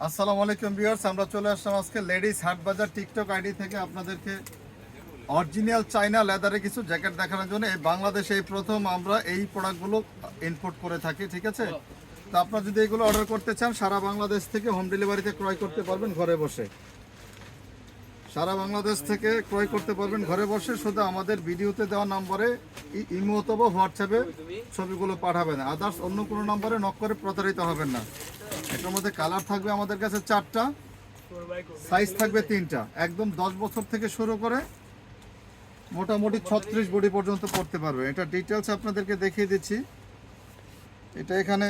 আসসালামু আলাইকুম ভিউয়ার্স, আমরা চলে আসলাম আজকে লেডিস হাট বাজার টিকটক আইডি থেকে আপনাদেরকে অরিজিনাল চাইনা লেদারে কিছু জ্যাকেট দেখানোর জন্য। এই বাংলাদেশে এই প্রথম আমরা এই প্রোডাক্টগুলো ইম্পোর্ট করে থাকি, ঠিক আছে? তো আপনারা যদি এগুলো অর্ডার করতে চান সারা বাংলাদেশ থেকে হোম ডেলিভারিতে ক্রয় করতে পারবেন ঘরে বসে। সারা বাংলাদেশ থেকে ক্রয় করতে পারবেন ঘরে বসে। শুধু আমাদের ভিডিওতে দেওয়া নম্বরে ইমো অথবা হোয়াটসঅ্যাপে ছবিগুলো পাঠাবেন, আদার্স অন্য কোনো নম্বরে নক করে প্রতারিত হবেন না। এটার মধ্যে কালার থাকবে আমাদের কাছে 4টা, সাইজ থাকবে 3টা। একদম 10 বছর থেকে শুরু করে মোটামুটি 36 বডি পর্যন্ত পড়তে পারবে। এটা ডিটেলস আপনাদেরকে দেখিয়ে দিচ্ছি। এটা এখানে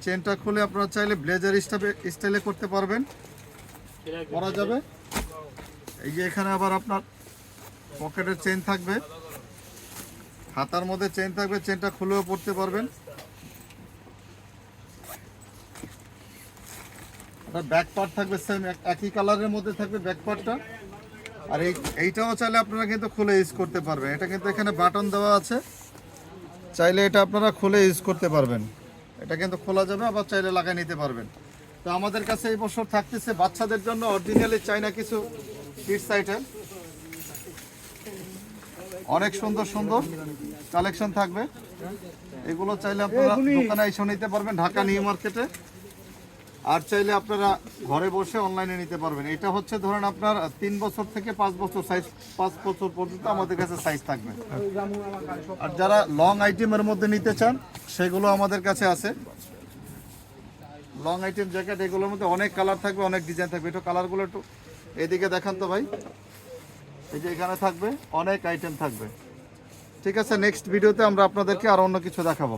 চেনটা খুলে আপনারা চাইলে ব্লেজার স্টাইলে করতে পারবেন, পরা যাবে। এই যে এখানে আবার আপনার পকেটের চেন থাকবে, হাতার মধ্যে চেন থাকবে, চেনটা খুলেও পড়তে পারবেন। ব্যাক পার্ট থাকবে সেম একই কালারের মধ্যে থাকবে ব্যাক পার্টটা। আর এইটাও চাইলে আপনারা কিন্তু খুলে ইউজ করতে পারবেন। এটা কিন্তু এখানে বাটন দেওয়া আছে, চাইলে এটা আপনারা খুলে ইউজ করতে পারবেন। এটা কিন্তু খোলা যাবে, আবার চাইলে লাগিয়ে নিতে পারবেন। তো আমাদের কাছে এই বছর থাকতেছে বাচ্চাদের জন্য অরিজিনালি চাইনা কিছু কিডস আইটেম, অনেক সুন্দর সুন্দর কালেকশন থাকবে। এগুলো চাইলে আপনারা দোকানে এসে নিতে পারবেন ঢাকা নিউ মার্কেটে, আর চাইলে আপনারা ঘরে বসে অনলাইনে নিতে পারবেন। এটা হচ্ছে ধরেন আপনার 3 বছর থেকে 5 বছর সাইজ, 5 বছর পর্যন্ত আমাদের কাছে সাইজ থাকবে। আর যারা লং আইটেমের মধ্যে নিতে চান সেগুলো আমাদের কাছে আছে। লং আইটেম জ্যাকেট, এগুলোর মধ্যে অনেক কালার থাকবে, অনেক ডিজাইন থাকবে। একটু কালারগুলো একটু এদিকে দেখান তো ভাই। এই যে এখানে থাকবে অনেক আইটেম থাকবে, ঠিক আছে? নেক্সট ভিডিওতে আমরা আপনাদেরকে আরো অন্য কিছু দেখাবো।